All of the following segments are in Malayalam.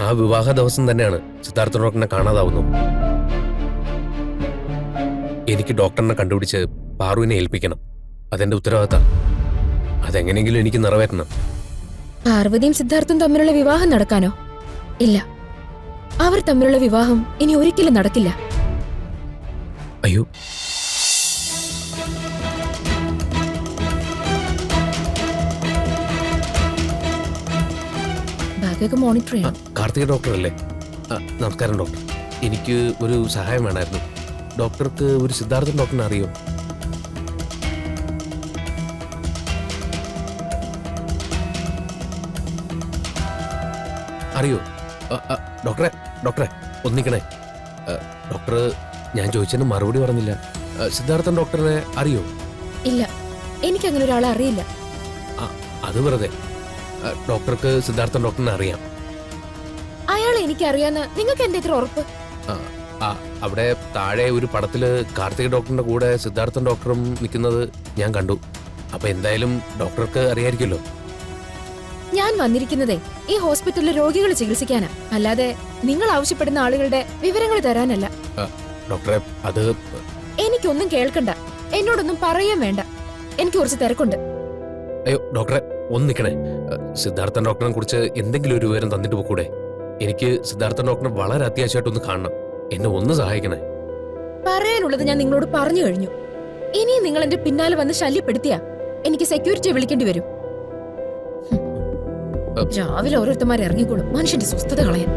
ആ വിവാഹ ദിവസം തന്നെയാണ് സിദ്ധാർത്ഥ ഡോക്ടറിനെ കാണാതാവുന്നു. എനിക്ക് ഡോക്ടറിനെ കണ്ടുപിടിച്ച് പാറുവിനെ ഏൽപ്പിക്കണം. അതെന്റെ ഉത്തരവാദിത്തം. അതെങ്ങനെയെങ്കിലും എനിക്ക് നിറവേറ്റണം. പാർവതിയും സിദ്ധാർത്ഥും തമ്മിലുള്ള വിവാഹം നടക്കാനോ? ഇല്ല, അവർ തമ്മിലുള്ള വിവാഹം ഇനി ഒരിക്കലും നടക്കില്ല. അയ്യോ, ബാഗൊക്കെ മോണിറ്റർ ചെയ്യണം. കാർത്തിക ഡോക്ടർ അല്ലേ? നമസ്കാരം ഡോക്ടർ. എനിക്ക് ഒരു സഹായം വേണമായിരുന്നു. ഡോക്ടർക്ക് ഒരു സിദ്ധാർത്ഥൻ ഡോക്ടറിനെ അറിയോ? അറിയോ? ഡോക്ടറെ ഡോക്ടറെ ഒന്നിക്കണേ. ഡോക്ടർ, ഞാൻ ചോദിച്ചതിന് മറുപടി പറഞ്ഞില്ല. സിദ്ധാർത്ഥൻ ഡോക്ടറിനെ അറിയോ? ഇല്ല, എനിക്ക് അങ്ങനെ ഒരാളെ അറിയില്ല. അത് വെറുതെ. ഡോക്ടർക്ക് സിദ്ധാർത്ഥൻ ഡോക്ടറിനെ അറിയാം. അയാളെ എനിക്കറിയാന്ന് നിങ്ങൾക്ക് എന്താ ഇത്ര ഉറപ്പ്? അവിടെ താഴെ ഒരു പടത്തില് കാർത്തിക ഡോക്ടറിന്റെ കൂടെ സിദ്ധാർത്ഥൻ ഡോക്ടറും നിൽക്കുന്നത് ഞാൻ കണ്ടു. അപ്പൊ എന്തായാലും ഡോക്ടർക്ക് അറിയായിരിക്കുമല്ലോ. ഞാൻ വന്നിരിക്കുന്നതേ ഈ ഹോസ്പിറ്റലിലെ രോഗികളെ ചികിത്സിക്കാനാ, അല്ലാതെ നിങ്ങൾ ആവശ്യപ്പെടുന്ന ആളുകളുടെ വിവരങ്ങൾ തരാനല്ല. ഡോക്ടറെ, അത് എനിക്കൊന്നും കേൾക്കണ്ട, എന്നോടൊന്നും പറയാൻ വേണ്ട. എനിക്ക് കുറച്ച് തിരക്കുണ്ട്. അയ്യോ ഡോക്ടറെ, ഒന്ന് നിൽക്കണേ. സിദ്ധാർത്ഥൻ ഡോക്ടറിനെ കുറിച്ച് എന്തെങ്കിലും ഒരു വിവരം തന്നിട്ട് പോകൂടെ? എനിക്ക് സിദ്ധാർത്ഥൻ ഡോക്ടറെ വളരെ അത്യാവശ്യമായിട്ടൊന്ന് കാണണം. എന്നെ ഒന്ന് സഹായിക്കണേ. പറയാനുള്ളത് ഞാൻ നിങ്ങളോട് പറഞ്ഞു കഴിഞ്ഞു. ഇനിയും നിങ്ങൾ എന്റെ പിന്നാലെ വന്ന് ശല്യപ്പെടുത്തിയാ എനിക്ക് സെക്യൂരിറ്റിയെ വിളിക്കേണ്ടി വരും. രാവിലെ ഓരോരുത്തന്മാർ ഇറങ്ങിക്കോളും മനുഷ്യന്റെ സ്വസ്ഥത കളയാൻ.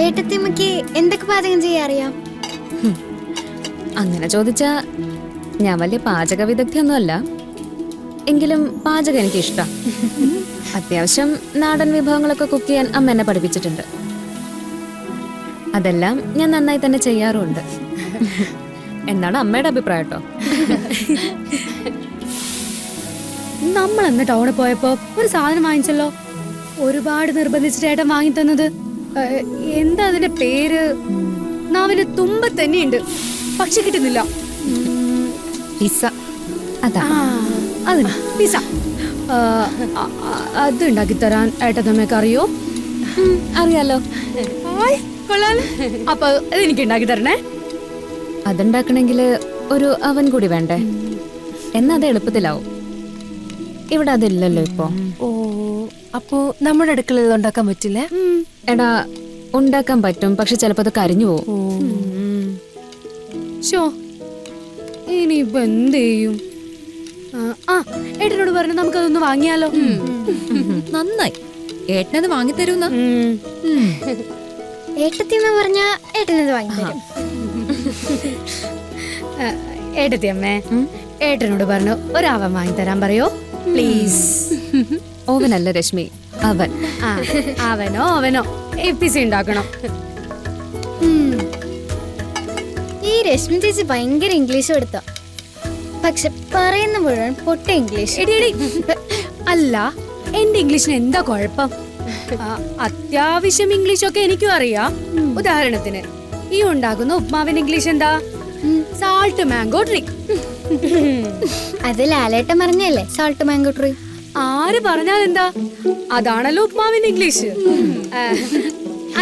ഏട്ടത്തിയമ്മക്ക് എന്തൊക്കെ പാചകം ചെയ്യാൻ അറിയാം? അങ്ങനെ ചോദിച്ചാ ഞാൻ വലിയ പാചക വിദഗ്ധയൊന്നുമല്ല. എങ്കിലും പാചകം എനിക്ക് ഇഷ്ടം. അത്യാവശ്യം നാടൻ വിഭവങ്ങളൊക്കെ കുക്ക് ചെയ്യാൻ അമ്മ എന്നെ പഠിപ്പിച്ചിട്ടുണ്ട്. അതെല്ലാം ഞാൻ നന്നായി തന്നെ ചെയ്യാറുണ്ട് എന്നാണ് അമ്മയുടെ അഭിപ്രായം കേട്ടോ. നമ്മളന്ന് ടൗണിൽ പോയപ്പോ ഒരു സാധനം വാങ്ങിച്ചല്ലോ, ഒരുപാട് നിർബന്ധിച്ചിട്ട് ഏട്ടൻ വാങ്ങി തന്നത്. എന്താ അതിന്റെ പേര്? നാവിന്റെ തുമ്പ തന്നെയുണ്ട്, പക്ഷെ കിട്ടുന്നില്ല. പിസ്സ. അതാ അതിന് പിസ്സ. അത് ഉണ്ടാക്കി തരാൻ ഏട്ടത്തമ്മക്ക് അറിയോ? അറിയാലോ. അപ്പൊ അതെനിക്ക് ഉണ്ടാക്കി തരണേ. അതുണ്ടാക്കണമെങ്കിൽ ഒരു അവൻ കൂടി വേണ്ടേ? എന്നാ അത് എളുപ്പത്തിലാവും. ഇവിടെ അതില്ലല്ലോ ഇപ്പൊ. ഓ, അപ്പോ നമ്മുടെ അടുക്കളയിൽ ഉണ്ടാക്കാൻ പറ്റില്ലേ? എടാ, ഉണ്ടാക്കാൻ പറ്റും, പക്ഷെ ചിലപ്പോ അത് കരിഞ്ഞു പോവും. ഇനിയിപ്പൊ എന്ത് ചെയ്യും? ഏട്ടനോട് പറഞ്ഞു നമുക്കതൊന്ന് വാങ്ങിയാലോ. നന്നായി, ഏട്ടനത് വാങ്ങിത്തരൂന്ന. ഏട്ടത്തിയമ്മ പറഞ്ഞ ഏട്ടനത് വാങ്ങിത്തരും. ഏട്ടത്തിയമ്മേ, ഏട്ടനോട് പറഞ്ഞു ഒരാവൻ വാങ്ങിത്തരാൻ പറയോ പ്ലീസ്. ഓവനല്ല രശ്മി, അവൻ. അവനോ പിസ ഉണ്ടാക്കണം. ഈ രശ്മി ചേച്ചി ഭയങ്കര ഇംഗ്ലീഷ് എടുത്ത, പക്ഷെ പറയുന്ന മുഴുവൻ പൊട്ട ഇംഗ്ലീഷ്. അല്ല, എന്റെ ഇംഗ്ലീഷിന് എന്താ കുഴപ്പം? അത്യാവശ്യം ഇംഗ്ലീഷൊക്കെ എനിക്കും അറിയാം. ഉദാഹരണത്തിന് ഈ ഉണ്ടാക്കുന്ന ഉപ്മാവിന്റെ ഇംഗ്ലീഷ് എന്താ? Salt mango tree. അത് ലാലേട്ടൻ പറഞ്ഞല്ലേ സാൾട്ട് മാംഗോ ട്രീ. ആര് പറഞ്ഞാൽ എന്താ? അതാണല്ലോ ഉപ്മാവിന്റെ ഇംഗ്ലീഷ്.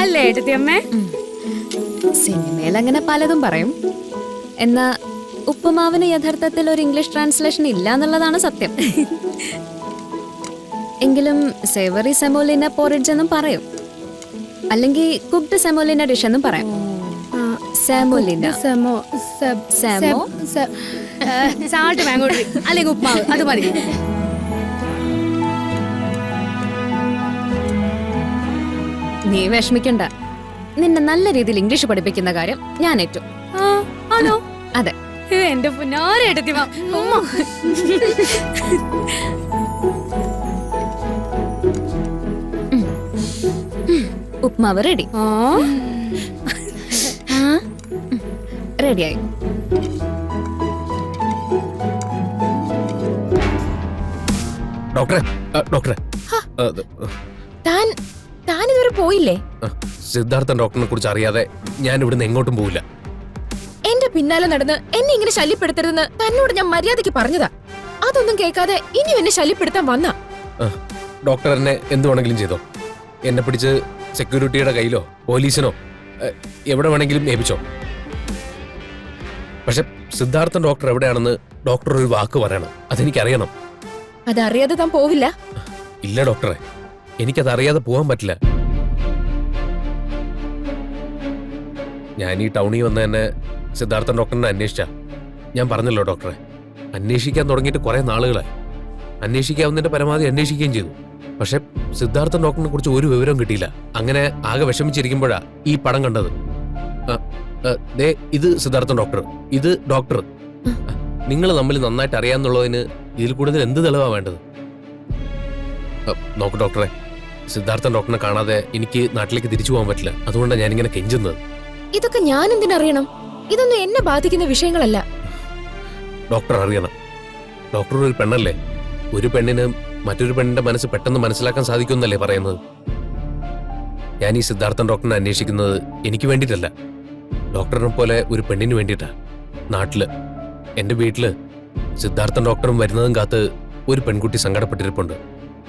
അല്ലേ ഏട്ടത്തിയമ്മേ? സിനിമയിൽ അങ്ങനെ പലതും പറയും. എന്നാ ഉപ്പുമാവിന് യഥാർത്ഥത്തിൽ ഒരു ഇംഗ്ലീഷ് ട്രാൻസ്ലേഷൻ ഇല്ല എന്നുള്ളതാണ് സത്യം. എങ്കിലും സേവറി സെമോലിന പോറിഡ്ജ് എന്നും പറയും, അല്ലെങ്കിൽ കുക്ക്ഡ് സെമോലിന ഡിഷ് എന്നും പറയും. സെമോലിന, സെമോ, സാൾട്ട് മാംഗോ ട്രീ അല്ലെങ്കിൽ ഉപ്മാവ്, അത് മതി. നീ വിഷമിക്കണ്ട, നിന്നെ നല്ല രീതിയിൽ ഇംഗ്ലീഷ് പഠിപ്പിക്കുന്ന കാര്യം ഞാൻ ഏറ്റു. ആണോ? അതെ. എന്റെ പുന്നാരേട്ടത്തി ഉപ്മാവ് റെഡി. റെഡിയായി. ഡോക്ടറെ ഡോക്ടറെ താൻ ഇതുവരെ പോയില്ലേ? സിദ്ധാർത്ഥൻ ഡോക്ടറിനെ കുറിച്ച് അറിയാതെ ഞാൻ ഇവിടുന്ന് എങ്ങോട്ടും പോവില്ല. എന്റെ പിന്നാലെ നടന്ന് എന്നെ ഇങ്ങനെ ശല്യപ്പെടുത്തരുതെന്ന് തന്നോട് ഞാൻ മര്യാദയ്ക്ക് പറഞ്ഞതാ. അതൊന്നും കേൾക്കാതെ ഇനി എന്നെ ശല്യപ്പെടുത്താൻ വന്ന ഡോക്ടർ എന്നെ എന്ത് വേണമെങ്കിലും ചെയ്തോ. എന്നെ പിടിച്ച് സെക്യൂരിറ്റിയുടെ കയ്യിലോ പോലീസിനോ എവിടെ വേണമെങ്കിലും ഏൽപ്പിച്ചോ. പക്ഷെ സിദ്ധാർത്ഥൻ ഡോക്ടർ എവിടെയാണെന്ന് ഡോക്ടർ ഒരു വാക്ക് പറയണം. അതെനിക്കറിയണം. അതറിയാതെ താൻ പോവില്ല? ഇല്ല ഡോക്ടറെ, എനിക്കതറിയാതെ പോകാൻ പറ്റില്ല. ഞാൻ ഈ ടൗണിൽ വന്ന് തന്നെ സിദ്ധാർത്ഥൻ ഡോക്ടറിനെ അന്വേഷിച്ച. ഞാൻ പറഞ്ഞല്ലോ ഡോക്ടറെ, അന്വേഷിക്കാൻ തുടങ്ങിയിട്ട് കുറെ നാളുകളായി. അന്വേഷിക്കാവുന്നതിന്റെ പരമാവധി അന്വേഷിക്കുകയും ചെയ്തു. പക്ഷെ സിദ്ധാർത്ഥൻ ഡോക്ടറിനെ കുറിച്ച് ഒരു വിവരവും കിട്ടിയില്ല. അങ്ങനെ ആകെ വിഷമിച്ചിരിക്കുമ്പോഴാ ഈ പടം കണ്ടത്. ഇത് സിദ്ധാർത്ഥൻ ഡോക്ടർ, ഇത് ഡോക്ടർ. നിങ്ങൾ തമ്മിൽ നന്നായിട്ട് അറിയാന്നുള്ളതിന് ഇതിൽ കൂടുതൽ എന്ത് തെളിവാ വേണ്ടത്? നോക്ക് ഡോക്ടറെ, സിദ്ധാർത്ഥൻ ഡോക്ടറിനെ കാണാതെ എനിക്ക് നാട്ടിലേക്ക് തിരിച്ചു പോകാൻ പറ്റില്ല. അതുകൊണ്ടാണ് ഞാനിങ്ങനെ കെഞ്ചുന്നത്. ഇതൊക്കെ ഞാൻ എന്തിനറിയണം? ഇതൊന്നും എന്നെ ബാധിക്കുന്ന വിഷയങ്ങളല്ല. ഡോക്ടർ അറിയണം. ഡോക്ടർ ഒരു പെണ്ണല്ലേ. ഒരു പെണ്ണിന് മറ്റൊരു പെണ്ണിന്റെ മനസ്സ് പെട്ടെന്ന് മനസ്സിലാക്കാൻ സാധിക്കുമെന്നല്ലേ പറയുന്നത്. ഞാൻ ഈ സിദ്ധാർത്ഥൻ ഡോക്ടറിനെ അന്വേഷിക്കുന്നത് എനിക്ക് വേണ്ടിയിട്ടല്ല, ഡോക്ടറിനെ പോലെ ഒരു പെണ്ണിന് വേണ്ടിയിട്ടാ. നാട്ടില് എന്റെ വീട്ടില് സിദ്ധാർത്ഥൻ ഡോക്ടറും വരുന്നതും കാത്ത് ഒരു പെൺകുട്ടി സങ്കടപ്പെട്ടിരിപ്പുണ്ട്.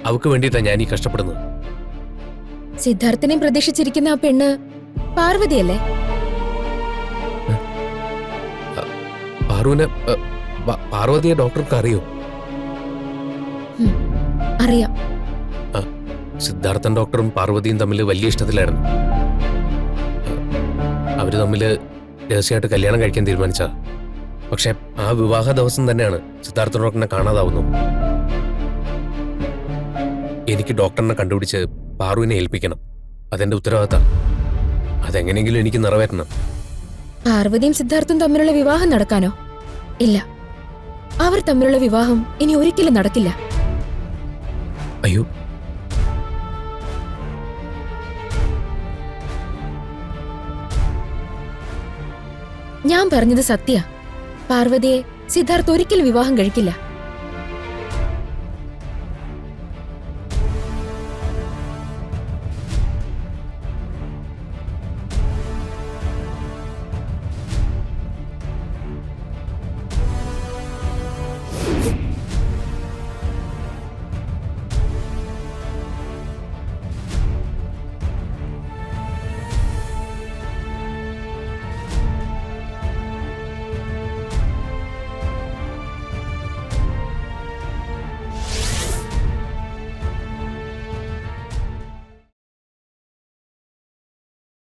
അവക്ക് വേണ്ടിയിട്ടാണ് ഞാൻ ഈ കഷ്ടപ്പെടുന്നത്. സിദ്ധാർത്ഥനെയും പ്രതീക്ഷിച്ചിരിക്കുന്ന ആ പെണ്ണ് പാർവതിയല്ലേ? പാർവതിയെ ഡോക്ടർക്ക് അറിയോ? അറിയാം. സിദ്ധാർത്ഥൻ ഡോക്ടറും പാർവതിയും തമ്മിൽ വലിയ ഇഷ്ടത്തിലായിരുന്നു. അവര് തമ്മിൽ രഹസ്യമായിട്ട് കല്യാണം കഴിക്കാൻ തീരുമാനിച്ച. പക്ഷെ ആ വിവാഹ ദിവസം തന്നെയാണ് സിദ്ധാർത്ഥൻ ഡോക്ടറിനെ കാണാതാവുന്നു. എനിക്ക് ഡോക്ടറിനെ കണ്ടുപിടിച്ച് പാറുവിനെ ഏൽപ്പിക്കണം. അതെന്റെ ഉത്തരവാദിത്തം. അതെങ്ങനെയെങ്കിലും എനിക്ക് നിറവേറ്റണം. പാർവതിയും സിദ്ധാർത്ഥും തമ്മിലുള്ള വിവാഹം നടക്കാനോ? ഇല്ല, അവർ തമ്മിലുള്ള വിവാഹം ഇനി ഒരിക്കലും നടക്കില്ല. അയ്യോ, ഞാൻ പറഞ്ഞത് സത്യ. പാർവതിയെ സിദ്ധാർത്ഥ് ഒരിക്കലും വിവാഹം കഴിക്കില്ല.